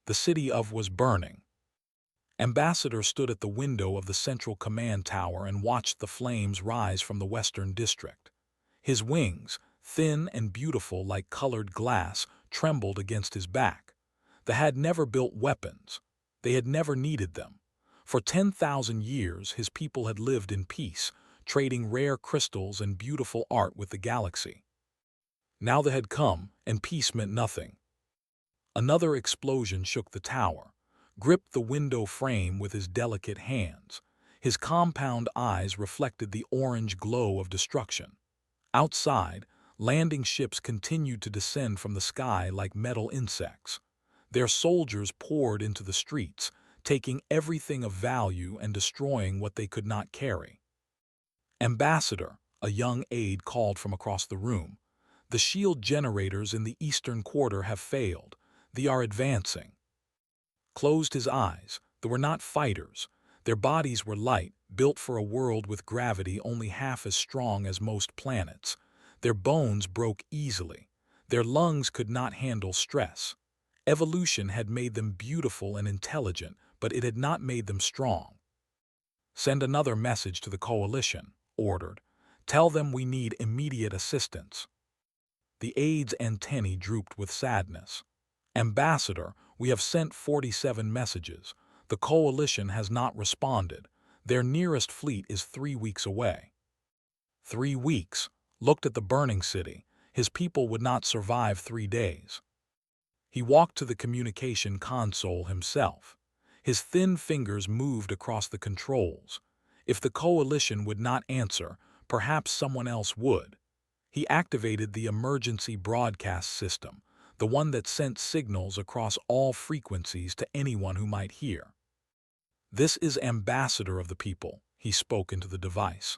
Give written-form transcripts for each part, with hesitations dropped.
The city of was burning. Ambassador stood at the window of the central command tower and watched the flames rise from the western district. His wings, thin and beautiful like colored glass, trembled against his back. They had never built weapons. They had never needed them. For 10,000 years, his people had lived in peace, trading rare crystals and beautiful art with the galaxy. Now they had come, and peace meant nothing. Another explosion shook the tower, gripped the window frame with his delicate hands. His compound eyes reflected the orange glow of destruction. Outside, landing ships continued to descend from the sky like metal insects. Their soldiers poured into the streets, taking everything of value and destroying what they could not carry. "Ambassador," a young aide called from across the room, "the shield generators in the eastern quarter have failed. They are advancing." Closed his eyes. They were not fighters. Their bodies were light, built for a world with gravity only half as strong as most planets. Their bones broke easily. Their lungs could not handle stress. Evolution had made them beautiful and intelligent, but it had not made them strong. "Send another message to the coalition," ordered. "Tell them we need immediate assistance." The aide's antennae drooped with sadness. "Ambassador, we have sent 47 messages. The coalition has not responded. Their nearest fleet is 3 weeks away." 3 weeks. Looked at the burning city. His people would not survive 3 days. He walked to the communication console himself. His thin fingers moved across the controls. If the coalition would not answer, perhaps someone else would. He activated the emergency broadcast system, the one that sent signals across all frequencies to anyone who might hear. "This is Ambassador of the people," he spoke into the device.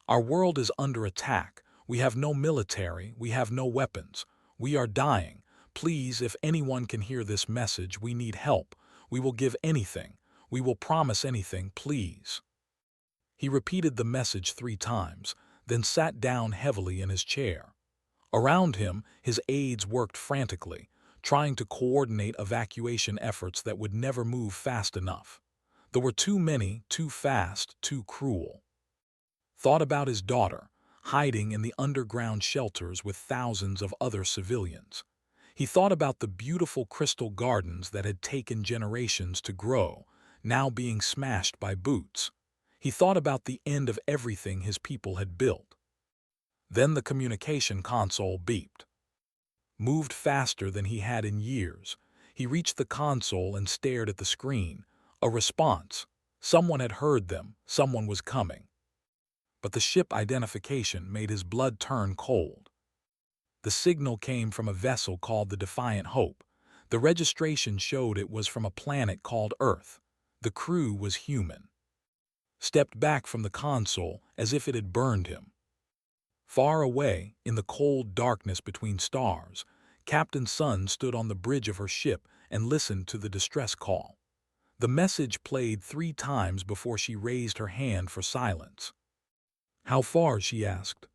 "Our world is under attack. We have no military. We have no weapons. We are dying. Please, if anyone can hear this message, we need help. We will give anything. We will promise anything, please." He repeated the message 3 times, then sat down heavily in his chair. Around him, his aides worked frantically, trying to coordinate evacuation efforts that would never move fast enough. There were too many, too fast, too cruel. Thought about his daughter, hiding in the underground shelters with thousands of other civilians. He thought about the beautiful crystal gardens that had taken generations to grow, now being smashed by boots. He thought about the end of everything his people had built. Then the communication console beeped. Moved faster than he had in years. He reached the console and stared at the screen. A response. Someone had heard them. Someone was coming. But the ship identification made his blood turn cold. The signal came from a vessel called the Defiant Hope. The registration showed it was from a planet called Earth. The crew was human. Stepped back from the console as if it had burned him. Far away, in the cold darkness between stars, Captain Sun stood on the bridge of her ship and listened to the distress call. The message played 3 times before she raised her hand for silence. "How far?" she asked.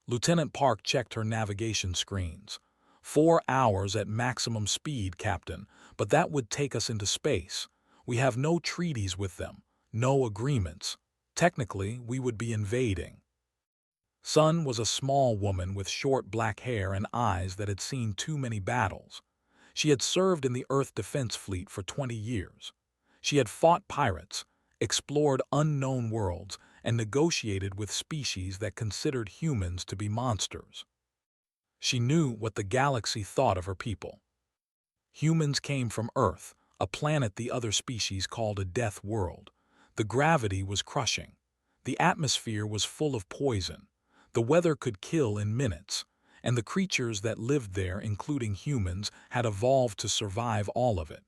Lieutenant Park checked her navigation screens. 4 hours at maximum speed, Captain, but that would take us into space. We have no treaties with them, no agreements. Technically, we would be invading." Sun was a small woman with short black hair and eyes that had seen too many battles. She had served in the Earth Defense Fleet for 20 years. She had fought pirates, explored unknown worlds, and negotiated with species that considered humans to be monsters. She knew what the galaxy thought of her people. Humans came from Earth, a planet the other species called a death world. The gravity was crushing. The atmosphere was full of poison. The weather could kill in minutes, and the creatures that lived there, including humans, had evolved to survive all of it.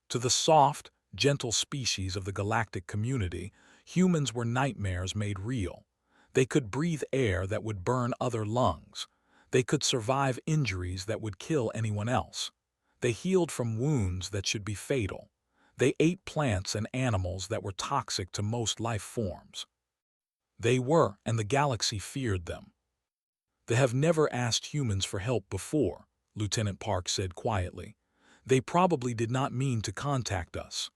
To the soft, gentle species of the galactic community, humans were nightmares made real. They could breathe air that would burn other lungs. They could survive injuries that would kill anyone else. They healed from wounds that should be fatal. They ate plants and animals that were toxic to most life forms. They were, and the galaxy feared them. "They have never asked humans for help before," Lieutenant Park said quietly. They probably did not mean to contact us.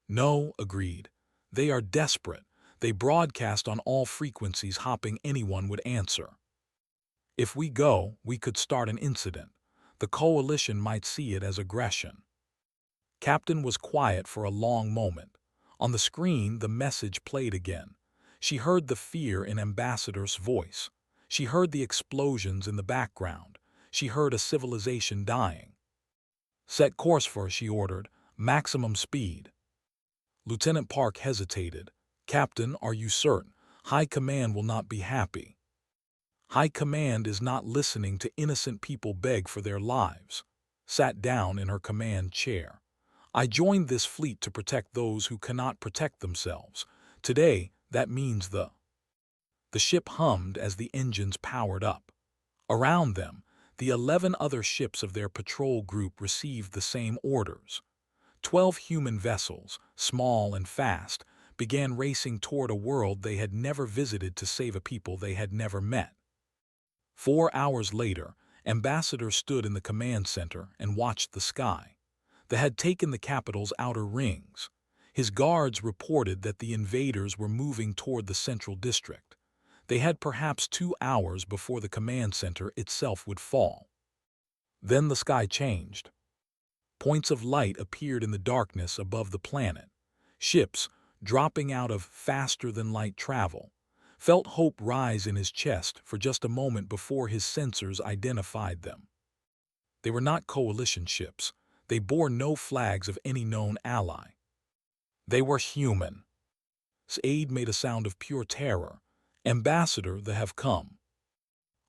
No, agreed. They are desperate. They broadcast on all frequencies hoping anyone would answer. If we go, we could start an incident. The coalition might see it as aggression. Captain was quiet for a long moment. On the screen, the message played again. She heard the fear in Ambassador's voice. She heard the explosions in the background. She heard a civilization dying. Set course for, she ordered, maximum speed. Lieutenant Park hesitated. Captain, are you certain? High Command will not be happy. High Command is not listening to innocent people beg for their lives. Sat down in her command chair. I joined this fleet to protect those who cannot protect themselves. Today, that means the ship hummed as the engines powered up. Around them, the 11 other ships of their patrol group received the same orders. 12 human vessels, small and fast, began racing toward a world they had never visited to save a people they had never met. 4 hours later, Ambassador stood in the command center and watched the sky. They had taken the capital's outer rings. His guards reported that the invaders were moving toward the central district. They had perhaps 2 hours before the command center itself would fall. Then the sky changed. Points of light appeared in the darkness above the planet. Ships, dropping out of faster-than-light travel, felt hope rise in his chest for just a moment before his sensors identified them. They were not coalition ships. They bore no flags of any known ally. They were human. Said made a sound of pure terror. Ambassador, they have come.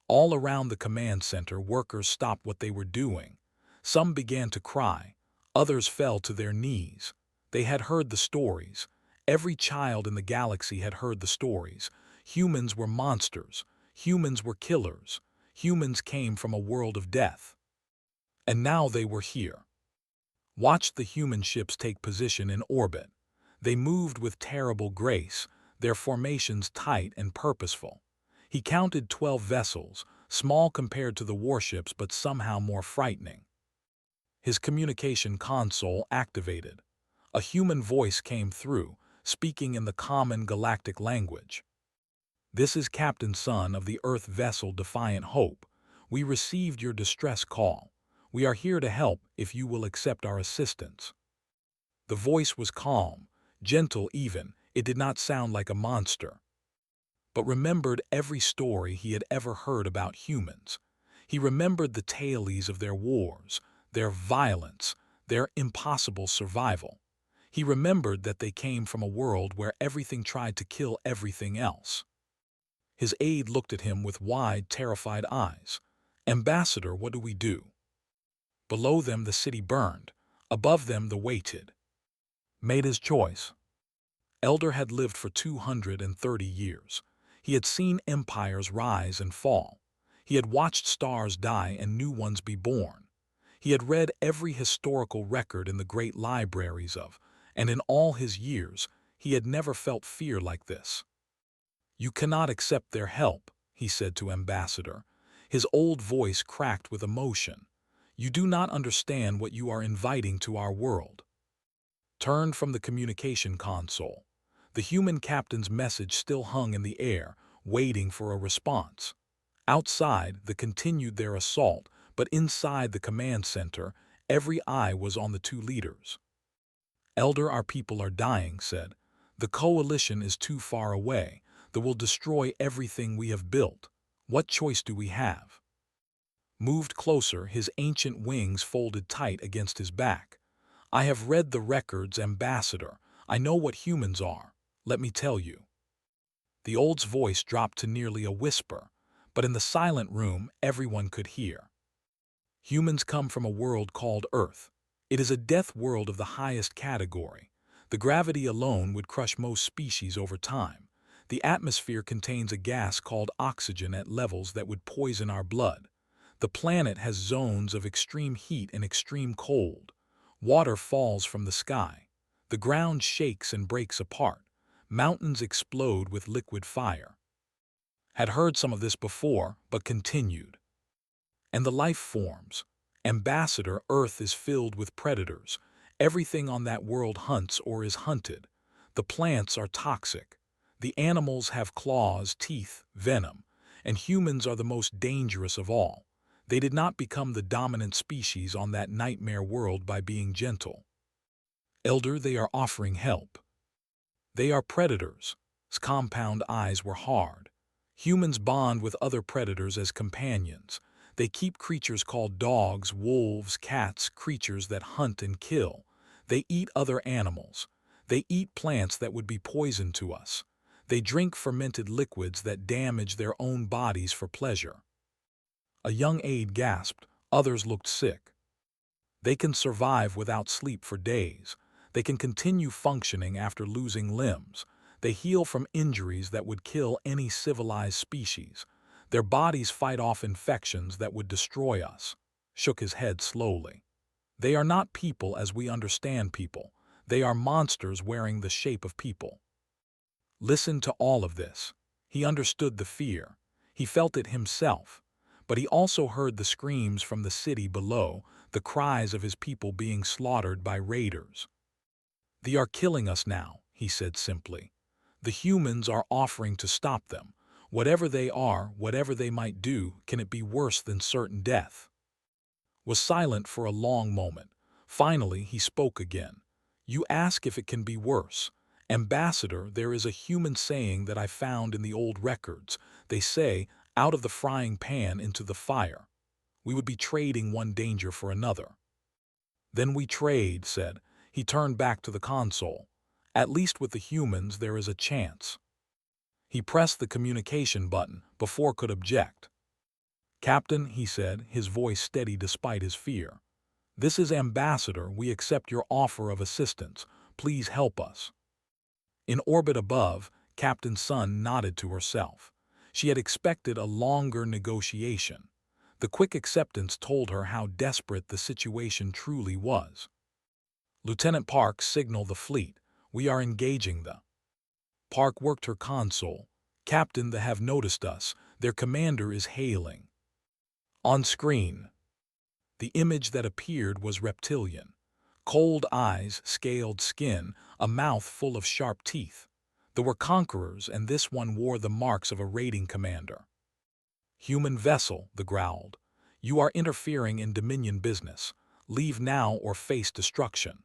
All around the command center, workers stopped what they were doing. Some began to cry. Others fell to their knees. They had heard the stories. Every child in the galaxy had heard the stories. Humans were monsters. Humans were killers. Humans came from a world of death. And now they were here. Watched the human ships take position in orbit. They moved with terrible grace, their formations tight and purposeful. He counted 12 vessels, small compared to the warships but somehow more frightening. His communication console activated. A human voice came through, speaking in the common galactic language. This is Captain Sun of the Earth vessel Defiant Hope. We received your distress call. We are here to help if you will accept our assistance. The voice was calm, gentle even. It did not sound like a monster. But remembered every story he had ever heard about humans. He remembered the tales of their wars, their violence, their impossible survival. He remembered that they came from a world where everything tried to kill everything else. His aide looked at him with wide, terrified eyes. Ambassador, what do we do? Below them the city burned. Above them the waited. Made his choice. Elder had lived for 230 years. He had seen empires rise and fall. He had watched stars die and new ones be born. He had read every historical record in the great libraries of, and in all his years, he had never felt fear like this. You cannot accept their help, he said to Ambassador. His old voice cracked with emotion. You do not understand what you are inviting to our world. Turned from the communication console. The human captain's message still hung in the air, waiting for a response. Outside, they continued their assault, but inside the command center, every eye was on the 2 leaders. Elder, our people are dying, said. The coalition is too far away. They will destroy everything we have built. What choice do we have? Moved closer, his ancient wings folded tight against his back. I have read the records, Ambassador. I know what humans are. Let me tell you. The old's voice dropped to nearly a whisper, but in the silent room everyone could hear. Humans come from a world called Earth. It is a death world of the highest category. The gravity alone would crush most species over time. The atmosphere contains a gas called oxygen at levels that would poison our blood. The planet has zones of extreme heat and extreme cold. Water falls from the sky. The ground shakes and breaks apart. Mountains explode with liquid fire. Had heard some of this before, but continued. And the life forms. Ambassador, Earth is filled with predators. Everything on that world hunts or is hunted. The plants are toxic. The animals have claws, teeth, venom, and humans are the most dangerous of all. They did not become the dominant species on that nightmare world by being gentle. Elder, they are offering help. They are predators. His compound eyes were hard. Humans bond with other predators as companions. They keep creatures called dogs, wolves, cats, creatures that hunt and kill. They eat other animals. They eat plants that would be poison to us. They drink fermented liquids that damage their own bodies for pleasure. A young aide gasped. Others looked sick. They can survive without sleep for days. They can continue functioning after losing limbs. They heal from injuries that would kill any civilized species. Their bodies fight off infections that would destroy us. Shook his head slowly. They are not people as we understand people. They are monsters wearing the shape of people. Listen to all of this. He understood the fear. He felt it himself. But he also heard the screams from the city below, the cries of his people being slaughtered by raiders. They are killing us now, he said simply. The humans are offering to stop them. Whatever they are, whatever they might do, can it be worse than certain death? Was silent for a long moment. Finally, he spoke again. You ask if it can be worse. Ambassador, there is a human saying that I found in the old records. They say, out of the frying pan into the fire. We would be trading one danger for another. Then we trade, said. He turned back to the console. At least with the humans there is a chance. He pressed the communication button before could object. Captain, he said, his voice steady despite his fear. This is Ambassador. We accept your offer of assistance. Please help us. In orbit above, Captain Sun nodded to herself. She had expected a longer negotiation. The quick acceptance told her how desperate the situation truly was. Lieutenant Park signaled the fleet. We are engaging the. Park worked her console. Captain, they have noticed us. Their commander is hailing. On screen. The image that appeared was reptilian. Cold eyes, scaled skin, a mouth full of sharp teeth. There were conquerors, and this one wore the marks of a raiding commander. Human vessel, the growled. You are interfering in Dominion business. Leave now or face destruction.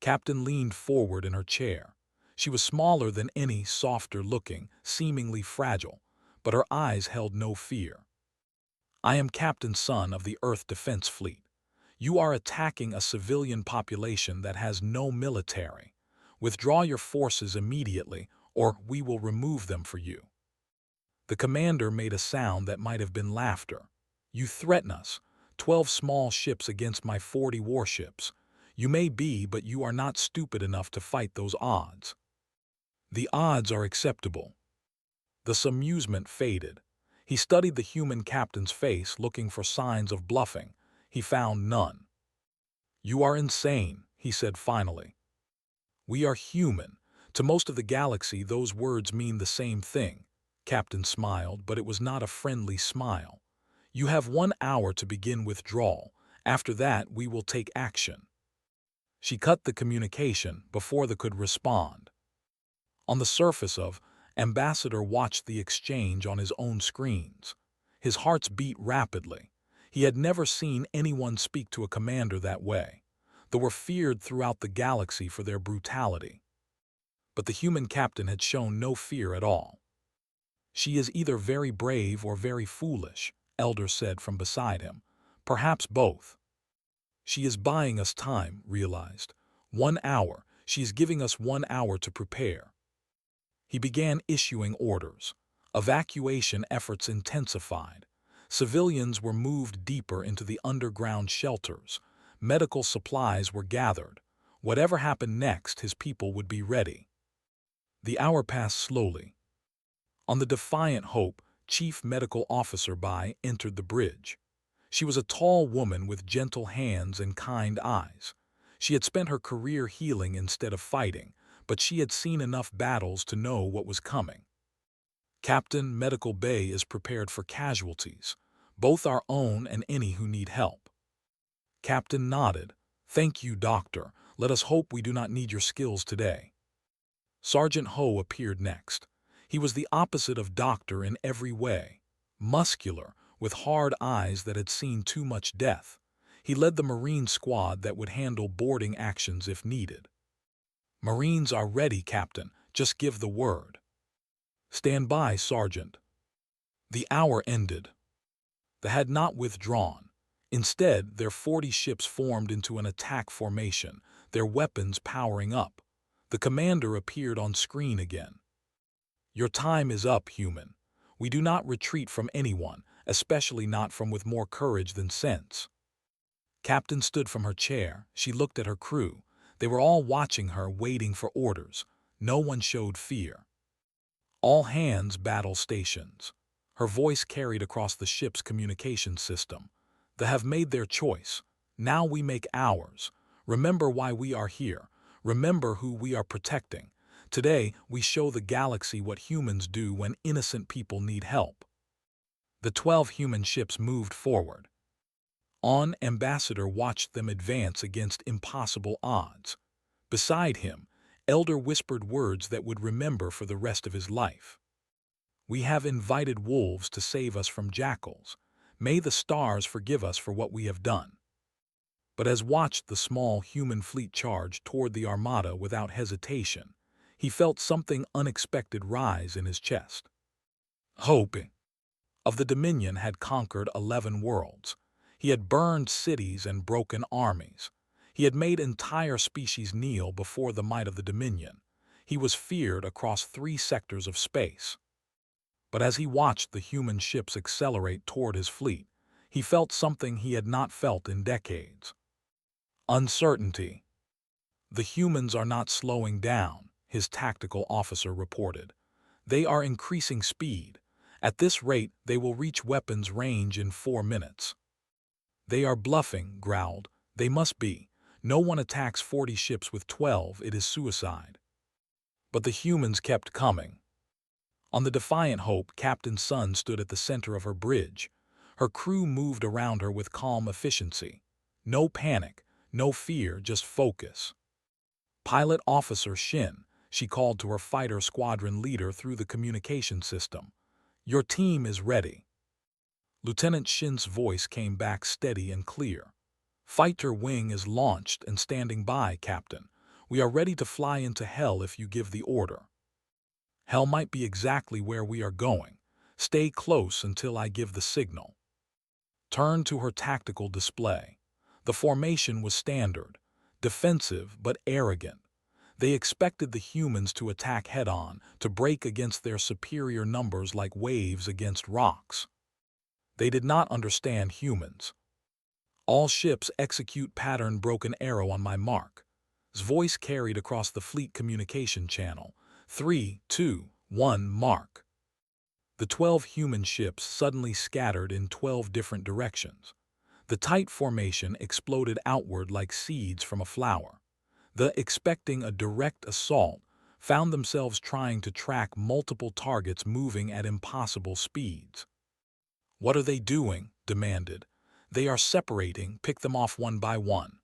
Captain leaned forward in her chair. She was smaller than any, softer looking, seemingly fragile, but her eyes held no fear. I am Captain Sun of the Earth Defense Fleet. You are attacking a civilian population that has no military. Withdraw your forces immediately, or we will remove them for you. The commander made a sound that might have been laughter. You threaten us. 12 small ships against my 40 warships. You may be, but you are not stupid enough to fight those odds. The odds are acceptable. The amusement faded. He studied the human captain's face, looking for signs of bluffing. He found none. You are insane, he said finally. We are human. To most of the galaxy, those words mean the same thing. Captain smiled, but it was not a friendly smile. You have 1 hour to begin withdrawal. After that, we will take action. She cut the communication before they could respond. On the surface of, Ambassador watched the exchange on his own screens. His heart beat rapidly. He had never seen anyone speak to a commander that way. They were feared throughout the galaxy for their brutality. But the human captain had shown no fear at all. She is either very brave or very foolish, Elder said from beside him. Perhaps both. She is buying us time, realized. 1 hour. She is giving us 1 hour to prepare. He began issuing orders. Evacuation efforts intensified. Civilians were moved deeper into the underground shelters. Medical supplies were gathered. Whatever happened next, his people would be ready. The hour passed slowly. On the Defiant Hope, Chief Medical Officer Bai entered the bridge. She was a tall woman with gentle hands and kind eyes. She had spent her career healing instead of fighting, but she had seen enough battles to know what was coming. Captain, Medical Bay is prepared for casualties, both our own and any who need help. Captain nodded. "Thank you, Doctor. Let us hope we do not need your skills today." Sergeant Ho appeared next. He was the opposite of Doctor in every way. Muscular, with hard eyes that had seen too much death, he led the Marine squad that would handle boarding actions if needed. "Marines are ready, Captain. Just give the word." "Stand by, Sergeant." The hour ended. They had not withdrawn. Instead, their 40 ships formed into an attack formation, their weapons powering up. The commander appeared on screen again. "Your time is up, human. We do not retreat from anyone, especially not from with more courage than sense." Captain stood from her chair. She looked at her crew. They were all watching her, waiting for orders. No one showed fear. "All hands battle stations." Her voice carried across the ship's communication system. "They have made their choice. Now we make ours. Remember why we are here. Remember who we are protecting. Today, we show the galaxy what humans do when innocent people need help." The 12 human ships moved forward. Ambassador watched them advance against impossible odds. Beside him, Elder whispered words that would remember for the rest of his life. "We have invited wolves to save us from jackals. May the stars forgive us for what we have done." But as watched the small human fleet charge toward the armada without hesitation, he felt something unexpected rise in his chest. Hope of the Dominion had conquered 11 worlds. He had burned cities and broken armies. He had made entire species kneel before the might of the Dominion. He was feared across 3 sectors of space. But as he watched the human ships accelerate toward his fleet, he felt something he had not felt in decades. Uncertainty. "The humans are not slowing down," his tactical officer reported. "They are increasing speed. At this rate, they will reach weapons range in 4 minutes. "They are bluffing," growled. "They must be. No one attacks 40 ships with 12, it is suicide." But the humans kept coming. On the Defiant Hope, Captain Sun stood at the center of her bridge. Her crew moved around her with calm efficiency. No panic, no fear, just focus. "Pilot Officer Shin," she called to her fighter squadron leader through the communication system. "Your team is ready." Lieutenant Shin's voice came back steady and clear. "Fighter wing is launched and standing by, Captain. We are ready to fly into hell if you give the order." "Hell might be exactly where we are going. Stay close until I give the signal." Turned to her tactical display. The formation was standard, defensive but arrogant. They expected the humans to attack head-on, to break against their superior numbers like waves against rocks. They did not understand humans. "All ships execute pattern broken arrow on my mark." His voice carried across the fleet communication channel. 3, 2, 1, mark. The 12 human ships suddenly scattered in 12 different directions. The tight formation exploded outward like seeds from a flower. The expecting a direct assault found themselves trying to track multiple targets moving at impossible speeds. "What are they doing?" demanded. "They are separating, pick them off one by one."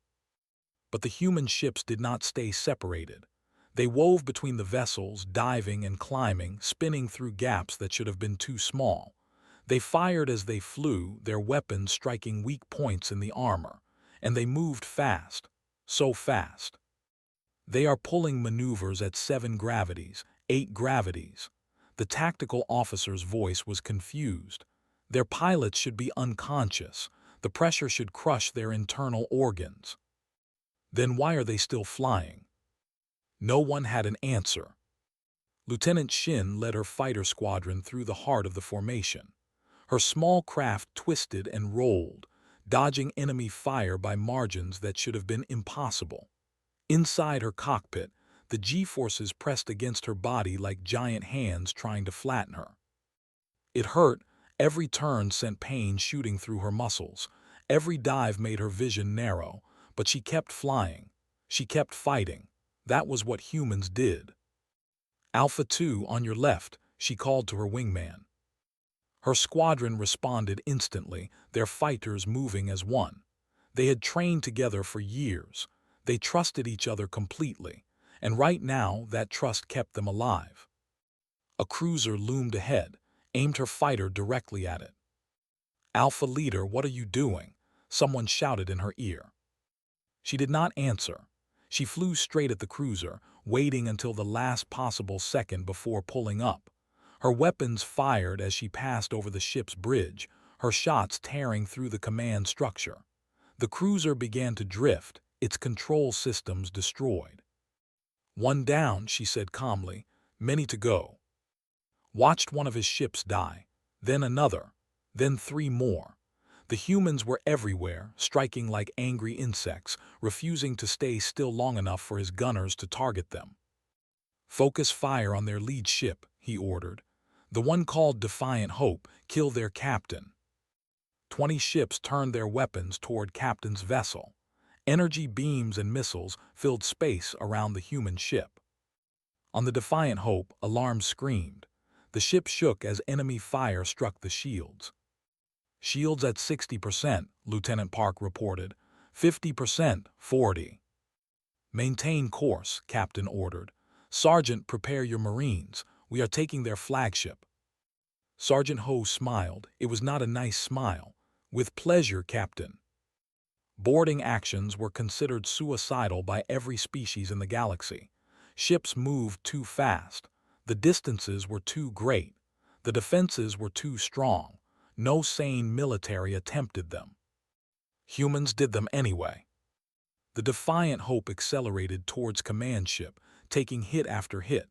But the human ships did not stay separated. They wove between the vessels, diving and climbing, spinning through gaps that should have been too small. They fired as they flew, their weapons striking weak points in the armor, and they moved fast, so fast. "They are pulling maneuvers at 7 gravities, 8 gravities." The tactical officer's voice was confused. "Their pilots should be unconscious. The pressure should crush their internal organs." "Then why are they still flying?" No one had an answer. Lieutenant Shin led her fighter squadron through the heart of the formation. Her small craft twisted and rolled, dodging enemy fire by margins that should have been impossible. Inside her cockpit, the G-forces pressed against her body like giant hands trying to flatten her. It hurt. Every turn sent pain shooting through her muscles. Every dive made her vision narrow, but she kept flying. She kept fighting. That was what humans did. "Alpha 2 on your left," she called to her wingman. Her squadron responded instantly, their fighters moving as one. They had trained together for years. They trusted each other completely, and right now that trust kept them alive. A cruiser loomed ahead, aimed her fighter directly at it. "Alpha Leader, what are you doing?" someone shouted in her ear. She did not answer. She flew straight at the cruiser, waiting until the last possible second before pulling up. Her weapons fired as she passed over the ship's bridge, her shots tearing through the command structure. The cruiser began to drift, its control systems destroyed. "One down," she said calmly, "many to go." Watched one of his ships die, then another, then 3 more. The humans were everywhere, striking like angry insects, refusing to stay still long enough for his gunners to target them. "Focus fire on their lead ship," he ordered. "The one called Defiant Hope, kill their captain." 20 ships turned their weapons toward Captain's vessel. Energy beams and missiles filled space around the human ship. On the Defiant Hope, alarms screamed. The ship shook as enemy fire struck the shields. "Shields at 60%, Lieutenant Park reported. 50%, 40. "Maintain course," Captain ordered. "Sergeant, prepare your Marines. We are taking their flagship." Sergeant Ho smiled. It was not a nice smile. "With pleasure, Captain." Boarding actions were considered suicidal by every species in the galaxy. Ships moved too fast. The distances were too great. The defenses were too strong. No sane military attempted them. Humans did them anyway. The Defiant Hope accelerated towards command ship, taking hit after hit.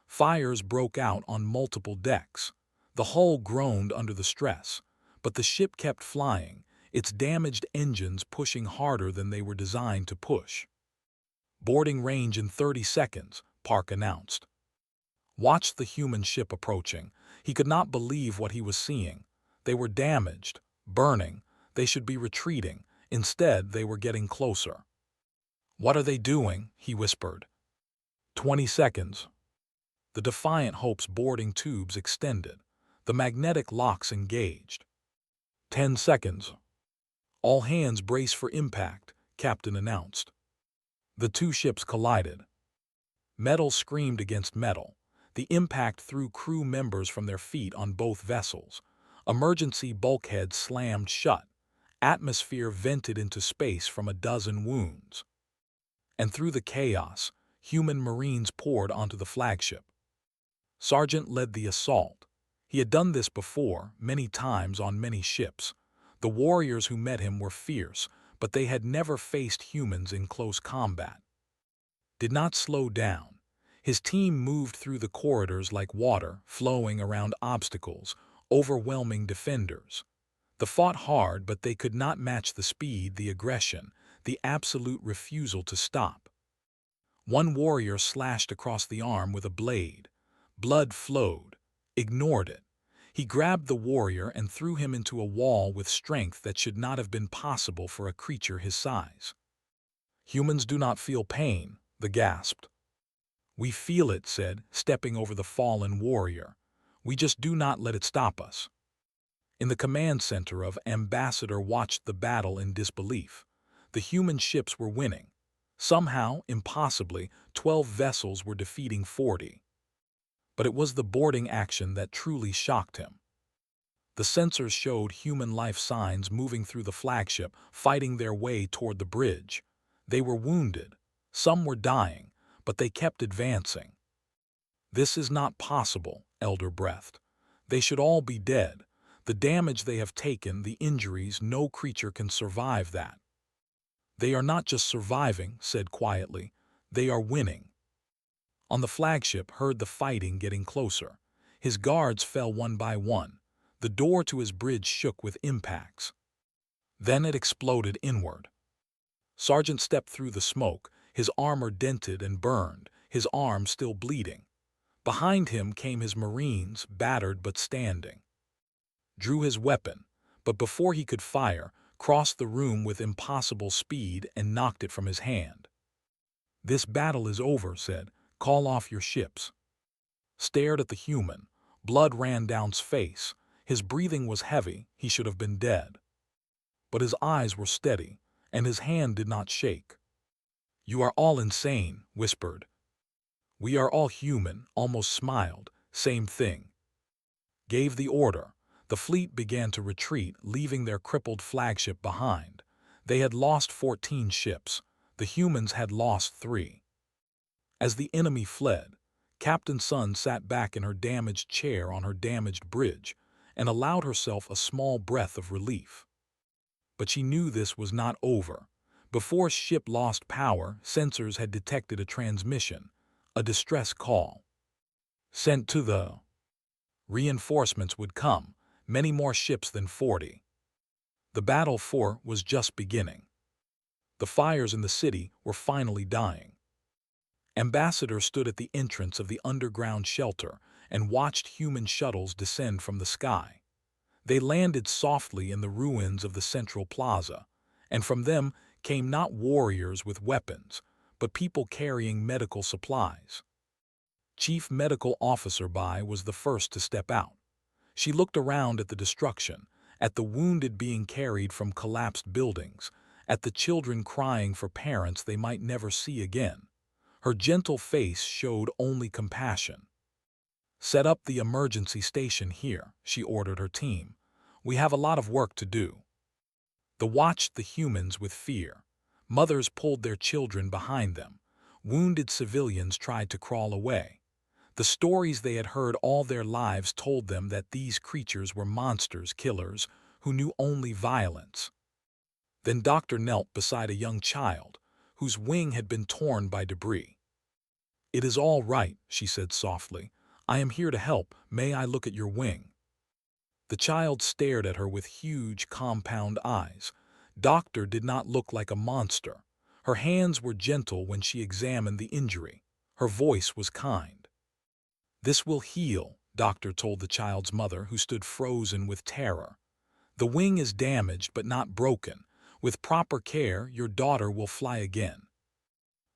Fires broke out on multiple decks. The hull groaned under the stress, but the ship kept flying, its damaged engines pushing harder than they were designed to push. "Boarding range in 30 seconds, Park announced. Watched the human ship approaching. He could not believe what he was seeing. They were damaged, burning. They should be retreating. Instead, they were getting closer. "What are they doing?" he whispered. 20 seconds. The Defiant Hope's boarding tubes extended. The magnetic locks engaged. 10 seconds. "All hands brace for impact," Captain announced. The 2 ships collided. Metal screamed against metal. The impact threw crew members from their feet on both vessels. Emergency bulkheads slammed shut. Atmosphere vented into space from a dozen wounds. And through the chaos, human Marines poured onto the flagship. Sergeant led the assault. He had done this before, many times on many ships. The warriors who met him were fierce, but they had never faced humans in close combat. Did not slow down. His team moved through the corridors like water, flowing around obstacles, overwhelming defenders. They fought hard, but they could not match the speed, the aggression, the absolute refusal to stop. One warrior slashed across the arm with a blade. Blood flowed. Ignored it. He grabbed the warrior and threw him into a wall with strength that should not have been possible for a creature his size. "Humans do not feel pain," they gasped. "We feel it," said, stepping over the fallen warrior. "We just do not let it stop us." In the command center of Ambassador watched the battle in disbelief. The human ships were winning. Somehow, impossibly, 12 vessels were defeating 40. But it was the boarding action that truly shocked him. The sensors showed human life signs moving through the flagship, fighting their way toward the bridge. They were wounded. Some were dying, but they kept advancing. "This is not possible," Elder breathed. "They should all be dead. The damage they have taken, the injuries, no creature can survive that." "They are not just surviving," said quietly. "They are winning." On the flagship heard the fighting getting closer. His guards fell one by one. The door to his bridge shook with impacts. Then it exploded inward. Sergeant stepped through the smoke, his armor dented and burned, his arm still bleeding. Behind him came his Marines, battered but standing. Drew his weapon, but before he could fire, crossed the room with impossible speed and knocked it from his hand. "This battle is over," said. "Call off your ships." Stared at the human. Blood ran down his face. His breathing was heavy. He should have been dead. But his eyes were steady, and his hand did not shake. "You are all insane," whispered. "We are all human," almost smiled. "Same thing." Gave the order. The fleet began to retreat, leaving their crippled flagship behind. They had lost 14 ships. The humans had lost 3. As the enemy fled, Captain Sun sat back in her damaged chair on her damaged bridge and allowed herself a small breath of relief. But she knew this was not over. Before ship lost power, sensors had detected a transmission, a distress call. Sent to the reinforcements would come, many more ships than 40. The battle for was just beginning. The fires in the city were finally dying. Ambassador stood at the entrance of the underground shelter and watched human shuttles descend from the sky. They landed softly in the ruins of the central plaza, and from them came not warriors with weapons, but people carrying medical supplies. Chief Medical Officer Bai was the first to step out. She looked around at the destruction, at the wounded being carried from collapsed buildings, at the children crying for parents they might never see again. Her gentle face showed only compassion. "Set up the emergency station here," she ordered her team. "We have a lot of work to do." They watched the humans with fear. Mothers pulled their children behind them. Wounded civilians tried to crawl away. The stories they had heard all their lives told them that these creatures were monsters, killers, who knew only violence. Then Doctor knelt beside a young child, whose wing had been torn by debris. "It is all right," she said softly. "I am here to help. May I look at your wing?" The child stared at her with huge, compound eyes. Doctor did not look like a monster. Her hands were gentle when she examined the injury. Her voice was kind. "This will heal," Doctor told the child's mother, who stood frozen with terror. "The wing is damaged but not broken. With proper care, your daughter will fly again."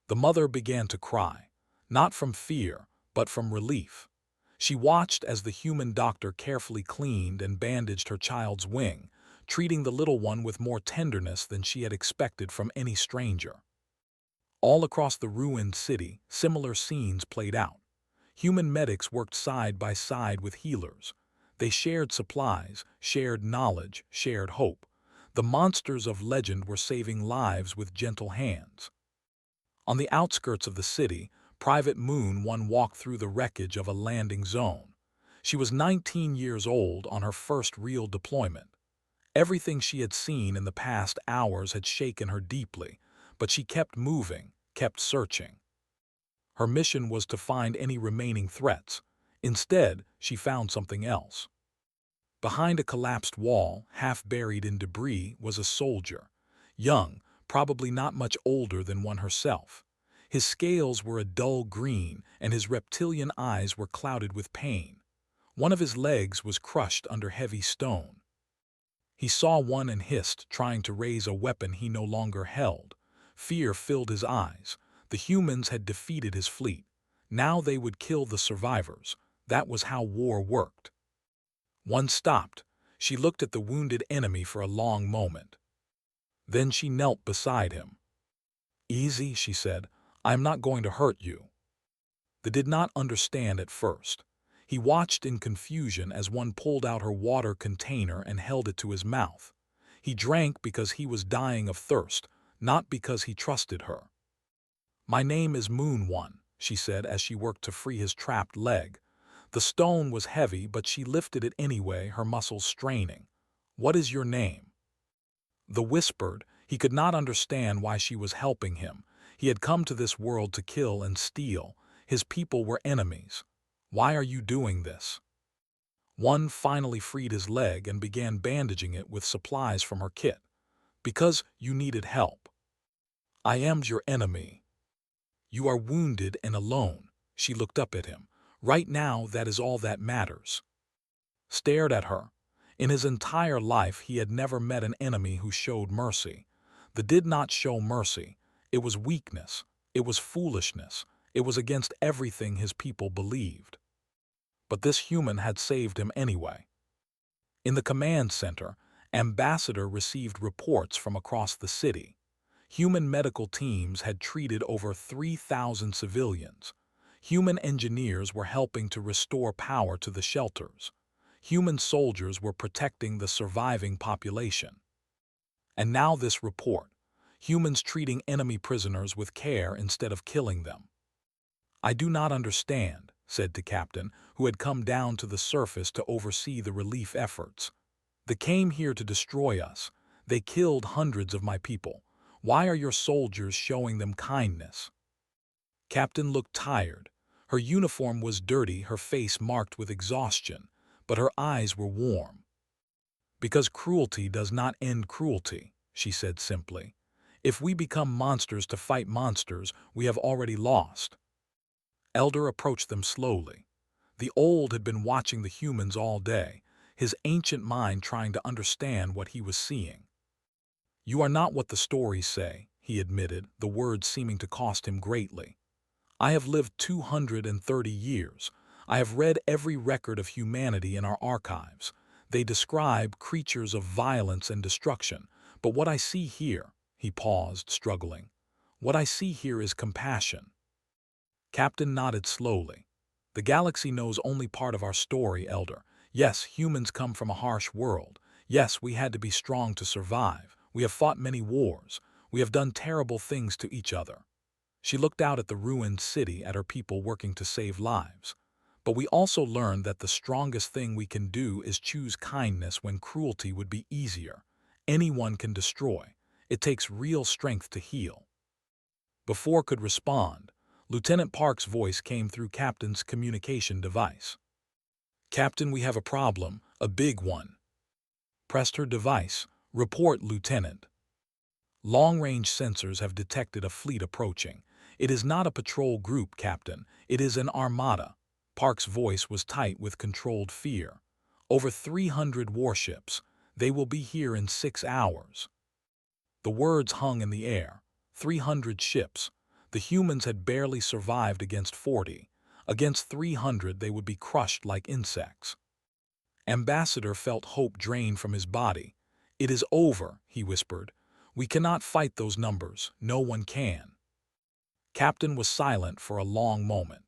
The mother began to cry, not from fear, but from relief. She watched as the human doctor carefully cleaned and bandaged her child's wing, treating the little one with more tenderness than she had expected from any stranger. All across the ruined city, similar scenes played out. Human medics worked side by side with healers. They shared supplies, shared knowledge, shared hope. The monsters of legend were saving lives with gentle hands. On the outskirts of the city, Private Moon One walked through the wreckage of a landing zone. She was 19 years old on her first real deployment. Everything she had seen in the past hours had shaken her deeply, but she kept moving, kept searching. Her mission was to find any remaining threats. Instead, she found something else. Behind a collapsed wall, half buried in debris, was a soldier. Young, probably not much older than one herself. His scales were a dull green, and his reptilian eyes were clouded with pain. One of his legs was crushed under heavy stone. He saw one and hissed, trying to raise a weapon he no longer held. Fear filled his eyes. The humans had defeated his fleet. Now they would kill the survivors. That was how war worked. One stopped. She looked at the wounded enemy for a long moment. Then she knelt beside him. "Easy," she said. "I am not going to hurt you." They did not understand at first. He watched in confusion as one pulled out her water container and held it to his mouth. He drank because he was dying of thirst, not because he trusted her. "My name is Moon One," she said as she worked to free his trapped leg. The stone was heavy, but she lifted it anyway, her muscles straining. "What is your name?" The whispered. He could not understand why she was helping him. He had come to this world to kill and steal. His people were enemies. "Why are you doing this?" One finally freed his leg and began bandaging it with supplies from her kit. "Because you needed help." "I am your enemy." "You are wounded and alone." She looked up at him. "Right now, that is all that matters." Stared at her. In his entire life, he had never met an enemy who showed mercy. They did not show mercy. It was weakness. It was foolishness. It was against everything his people believed. But this human had saved him anyway. In the command center, Ambassador received reports from across the city. Human medical teams had treated over 3,000 civilians. Human engineers were helping to restore power to the shelters. Human soldiers were protecting the surviving population. And now this report. Humans treating enemy prisoners with care instead of killing them. "I do not understand," said the captain, who had come down to the surface to oversee the relief efforts. "They came here to destroy us. They killed hundreds of my people. Why are your soldiers showing them kindness?" Captain looked tired. Her uniform was dirty, her face marked with exhaustion, but her eyes were warm. "Because cruelty does not end cruelty," she said simply. "If we become monsters to fight monsters, we have already lost." Elder approached them slowly. The old had been watching the humans all day, his ancient mind trying to understand what he was seeing. "You are not what the stories say," he admitted, the words seeming to cost him greatly. "I have lived 230 years. I have read every record of humanity in our archives. They describe creatures of violence and destruction, but what I see here," he paused, struggling, "what I see here is compassion." Captain nodded slowly. "The galaxy knows only part of our story, Elder. Yes, humans come from a harsh world. Yes, we had to be strong to survive. We have fought many wars. We have done terrible things to each other." She looked out at the ruined city, at her people working to save lives. "But we also learned that the strongest thing we can do is choose kindness when cruelty would be easier. Anyone can destroy. It takes real strength to heal." Before could respond, Lieutenant Park's voice came through Captain's communication device. "Captain, we have a problem, a big one." Pressed her device. "Report, Lieutenant." "Long-range sensors have detected a fleet approaching. It is not a patrol group, Captain. It is an armada." Park's voice was tight with controlled fear. "Over 300 warships. They will be here in 6 hours." The words hung in the air. 300 ships. The humans had barely survived against 40. Against 300 they would be crushed like insects. Ambassador felt hope drain from his body. "It is over," he whispered. "We cannot fight those numbers. No one can." Captain was silent for a long moment.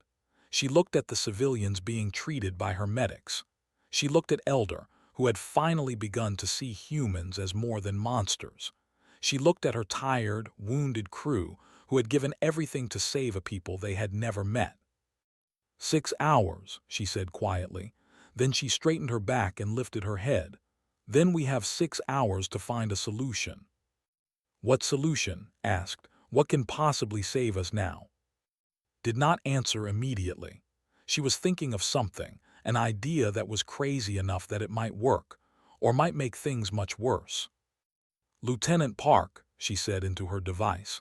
She looked at the civilians being treated by her medics. She looked at Elder, who had finally begun to see humans as more than monsters. She looked at her tired, wounded crew, who had given everything to save a people they had never met. 6 hours, she said quietly. Then she straightened her back and lifted her head. "Then we have 6 hours to find a solution." "What solution?" asked. "What can possibly save us now?" Did not answer immediately. She was thinking of something, an idea that was crazy enough that it might work, or might make things much worse. "Lieutenant Park," she said into her device,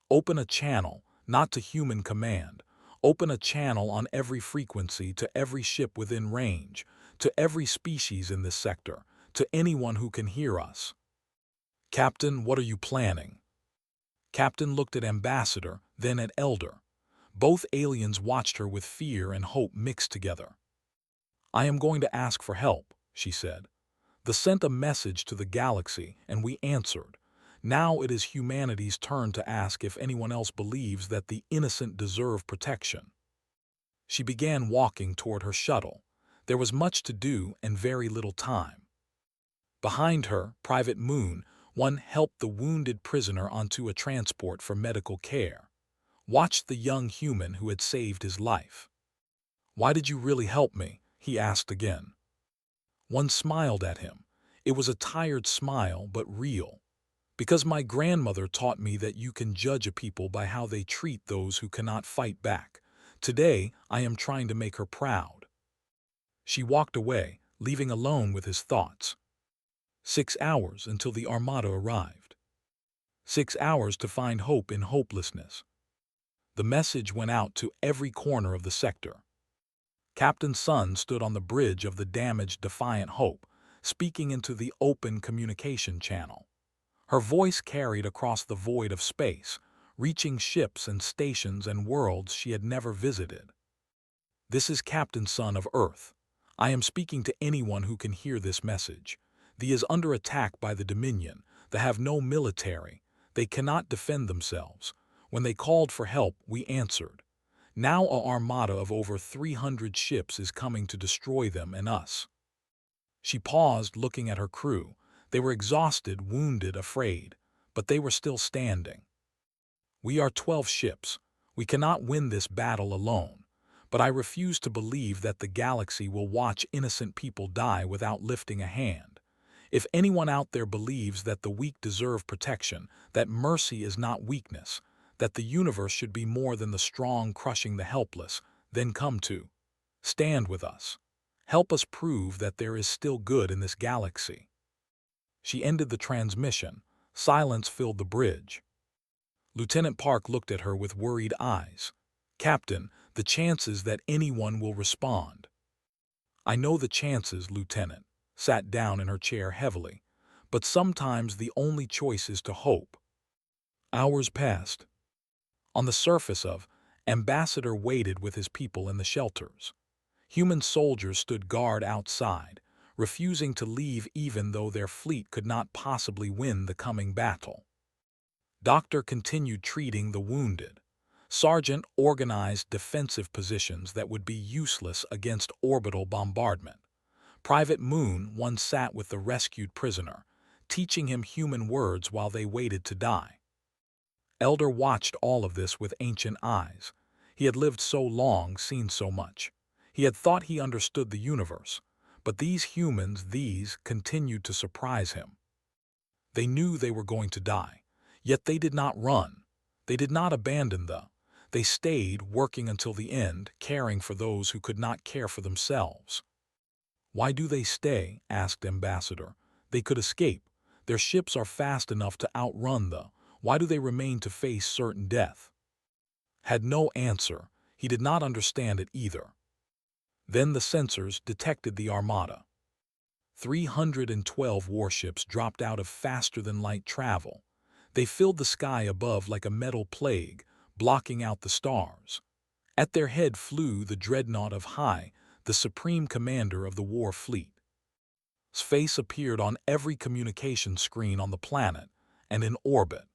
"open a channel, not to human command. Open a channel on every frequency to every ship within range, to every species in this sector, to anyone who can hear us." "Captain, what are you planning?" Captain looked at Ambassador, then at Elder. Both aliens watched her with fear and hope mixed together. "I am going to ask for help," she said. "They sent a message to the galaxy, and we answered. Now it is humanity's turn to ask if anyone else believes that the innocent deserve protection." She began walking toward her shuttle. There was much to do and very little time. Behind her, Private Moon, one helped the wounded prisoner onto a transport for medical care. Watched the young human who had saved his life. "Why did you really help me?" he asked again. One smiled at him. It was a tired smile, but real. "Because my grandmother taught me that you can judge a people by how they treat those who cannot fight back. Today, I am trying to make her proud." She walked away, leaving alone with his thoughts. 6 hours until the Armada arrived. 6 hours to find hope in hopelessness. The message went out to every corner of the sector. Captain Sun stood on the bridge of the damaged Defiant Hope, speaking into the open communication channel. Her voice carried across the void of space, reaching ships and stations and worlds she had never visited. "This is Captain Sun of Earth. I am speaking to anyone who can hear this message. Thee is under attack by the Dominion. They have no military. They cannot defend themselves. When they called for help, we answered. Now a armada of over 300 ships is coming to destroy them and us." She paused, looking at her crew. They were exhausted, wounded, afraid, but they were still standing. "We are 12 ships. We cannot win this battle alone, but I refuse to believe that the galaxy will watch innocent people die without lifting a hand. If anyone out there believes that the weak deserve protection, that mercy is not weakness, that the universe should be more than the strong crushing the helpless, then come to. Stand with us. Help us prove that there is still good in this galaxy." She ended the transmission. Silence filled the bridge. Lieutenant Park looked at her with worried eyes. "Captain, the chances that anyone will respond." "I know the chances," Lieutenant sat down in her chair heavily, "but sometimes the only choice is to hope." Hours passed. On the surface of Ambassador waited with his people in the shelters. Human soldiers stood guard outside, refusing to leave even though their fleet could not possibly win the coming battle. Doctor continued treating the wounded. Sergeant organized defensive positions that would be useless against orbital bombardment. Private Moon once sat with the rescued prisoner, teaching him human words while they waited to die. Elder watched all of this with ancient eyes. He had lived so long, seen so much. He had thought he understood the universe, but these humans, continued to surprise him. They knew they were going to die, yet they did not run. They did not abandon They stayed, working until the end, caring for those who could not care for themselves. "Why do they stay?" asked Ambassador. "They could escape. Their ships are fast enough to outrun Why do they remain to face certain death?" Had no answer. He did not understand it either. Then the sensors detected the armada. 312 warships dropped out of faster-than-light travel. They filled the sky above like a metal plague, blocking out the stars. At their head flew the dreadnought of High, the supreme commander of the war fleet. His face appeared on every communication screen on the planet and in orbit.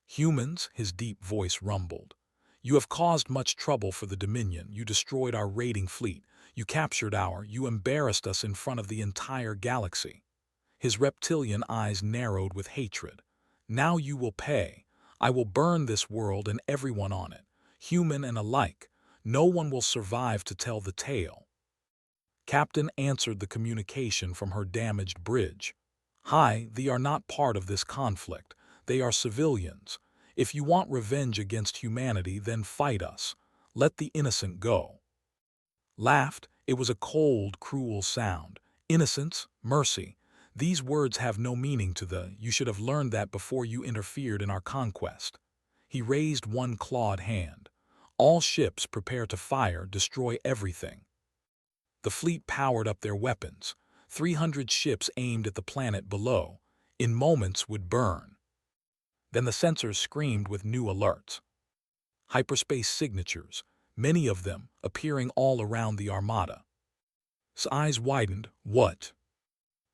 "Humans," his deep voice rumbled, "you have caused much trouble for the Dominion. You destroyed our raiding fleet. You embarrassed us in front of the entire galaxy." His reptilian eyes narrowed with hatred. "Now you will pay. I will burn this world and everyone on it, human and alike. No one will survive to tell the tale." Captain answered the communication from her damaged bridge. "Hi, they are not part of this conflict. They are civilians. If you want revenge against humanity, then fight us. Let the innocent go." Laughed. It was a cold, cruel sound. Innocence, mercy. These words have no meaning to you should have learned that before you interfered in our conquest. He raised one clawed hand. "All ships prepare to fire, destroy everything." The fleet powered up their weapons. 300 ships aimed at the planet below. In moments would burn. Then the sensors screamed with new alerts. Hyperspace signatures, many of them appearing all around the armada. His eyes widened. What?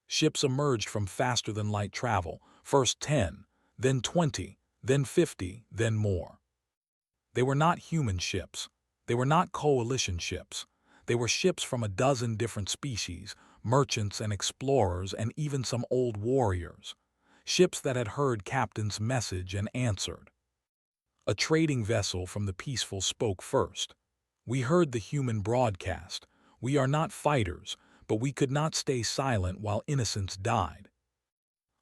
Ships emerged from faster-than-light travel, first 10, then 20, then 50, then more. They were not human ships. They were not coalition ships. They were ships from a dozen different species, merchants and explorers and even some old warriors. Ships that had heard Captain's message and answered. A trading vessel from the Peaceful spoke first. "We heard the human broadcast. We are not fighters, but we could not stay silent while innocents died."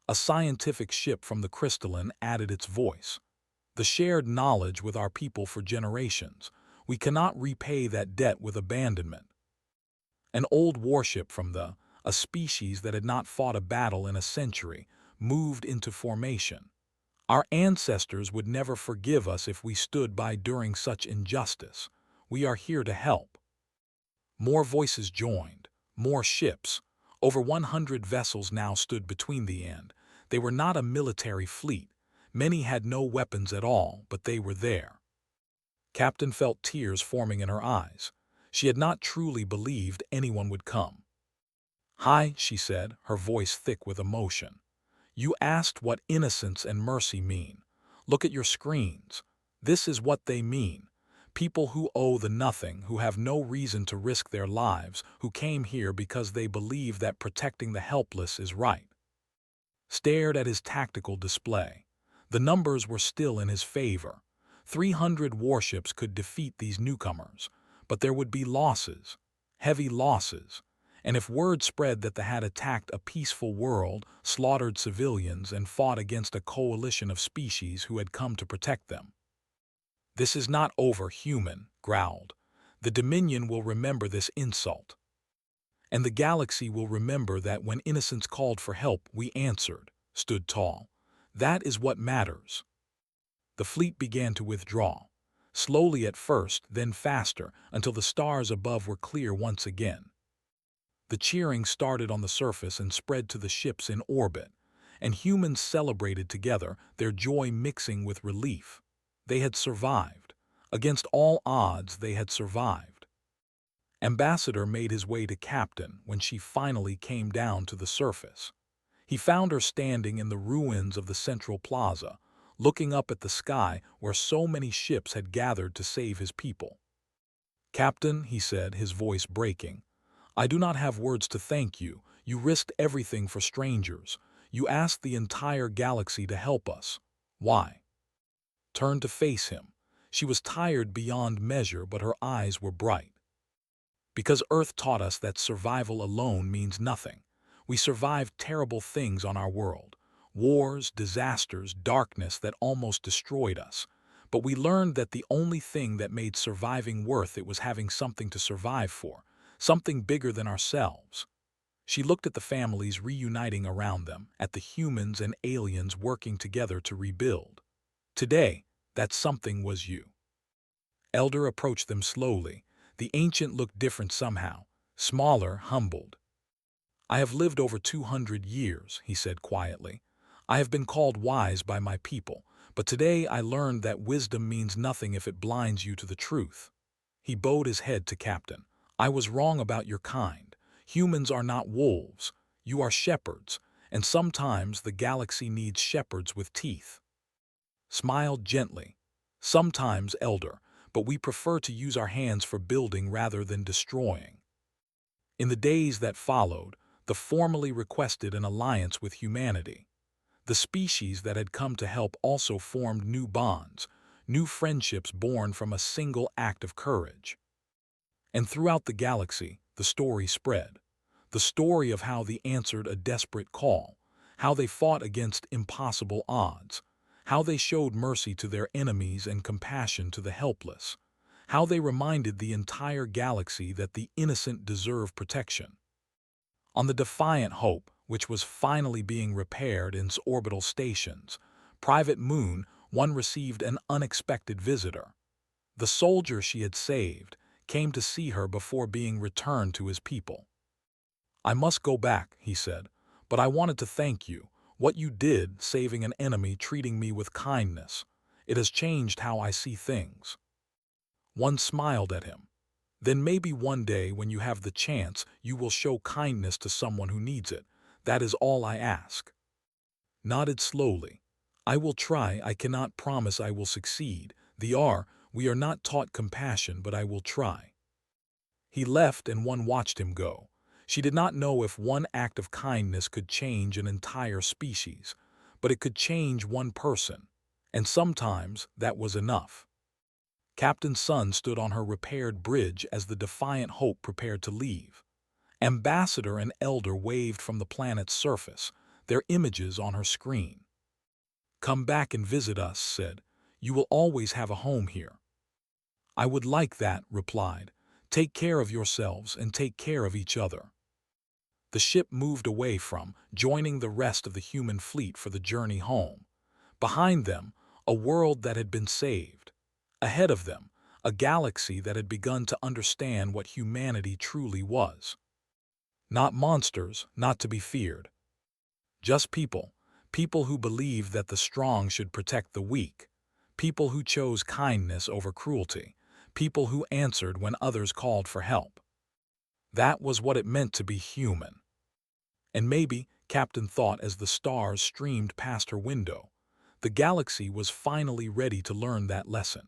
A scientific ship from the Crystalline added its voice. "The shared knowledge with our people for generations. We cannot repay that debt with abandonment." An old warship from a species that had not fought a battle in a century, moved into formation. "Our ancestors would never forgive us if we stood by during such injustice. We are here to help." More voices joined, more ships. Over 100 vessels now stood between the end. They were not a military fleet. Many had no weapons at all, but they were there. Captain felt tears forming in her eyes. She had not truly believed anyone would come. "Hi," she said, her voice thick with emotion. You asked what innocence and mercy mean. Look at your screens. This is what they mean. People who owe the nothing, who have no reason to risk their lives, who came here because they believe that protecting the helpless is right. Stared at his tactical display. The numbers were still in his favor. 300 warships could defeat these newcomers, but there would be losses, heavy losses. And if word spread that they had attacked a peaceful world, slaughtered civilians, and fought against a coalition of species who had come to protect them. "This is not over, human," growled. "The Dominion will remember this insult. And the galaxy will remember that when innocents called for help, we answered, stood tall. That is what matters." The fleet began to withdraw. Slowly at first, then faster, until the stars above were clear once again. The cheering started on the surface and spread to the ships in orbit, and humans celebrated together, their joy mixing with relief. They had survived. Against all odds, they had survived. Ambassador made his way to Captain when she finally came down to the surface. He found her standing in the ruins of the central plaza, looking up at the sky where so many ships had gathered to save his people. "Captain," he said, his voice breaking, "I do not have words to thank you. You risked everything for strangers. You asked the entire galaxy to help us. Why?" Turned to face him. She was tired beyond measure, but her eyes were bright. "Because Earth taught us that survival alone means nothing. We survived terrible things on our world. Wars, disasters, darkness that almost destroyed us. But we learned that the only thing that made surviving worth it was having something to survive for, something bigger than ourselves." She looked at the families reuniting around them, at the humans and aliens working together to rebuild. Today, that something was you. Elder approached them slowly. The ancient looked different somehow, smaller, humbled. "I have lived over 200 years," he said quietly. "I have been called wise by my people, but today I learned that wisdom means nothing if it blinds you to the truth." He bowed his head to Captain. "I was wrong about your kind. Humans are not wolves. You are shepherds, and sometimes the galaxy needs shepherds with teeth." Smiled gently. "Sometimes, Elder, but we prefer to use our hands for building rather than destroying." In the days that followed, the formally requested an alliance with humanity. The species that had come to help also formed new bonds, new friendships born from a single act of courage. And throughout the galaxy, the story spread. The story of how they answered a desperate call, how they fought against impossible odds, how they showed mercy to their enemies and compassion to the helpless, how they reminded the entire galaxy that the innocent deserve protection. On the Defiant Hope, which was finally being repaired in its orbital stations, Private Moon, one received an unexpected visitor. The soldier she had saved came to see her before being returned to his people. "I must go back," he said, "but I wanted to thank you. What you did, saving an enemy, treating me with kindness, it has changed how I see things." One smiled at him. "Then maybe one day when you have the chance, you will show kindness to someone who needs it. That is all I ask." Nodded slowly. "I will try. I cannot promise I will succeed. We are not taught compassion, but I will try." He left and one watched him go. She did not know if one act of kindness could change an entire species, but it could change one person, and sometimes that was enough. Captain Sun stood on her repaired bridge as the Defiant Hope prepared to leave. Ambassador and Elder waved from the planet's surface, their images on her screen. "Come back and visit us," said. "You will always have a home here." "I would like that," replied. "Take care of yourselves and take care of each other." The ship moved away from, joining the rest of the human fleet for the journey home. Behind them, a world that had been saved. Ahead of them, a galaxy that had begun to understand what humanity truly was. Not monsters, not to be feared. Just people. People who believed that the strong should protect the weak. People who chose kindness over cruelty. People who answered when others called for help. That was what it meant to be human. And maybe, Captain thought as the stars streamed past her window, the galaxy was finally ready to learn that lesson.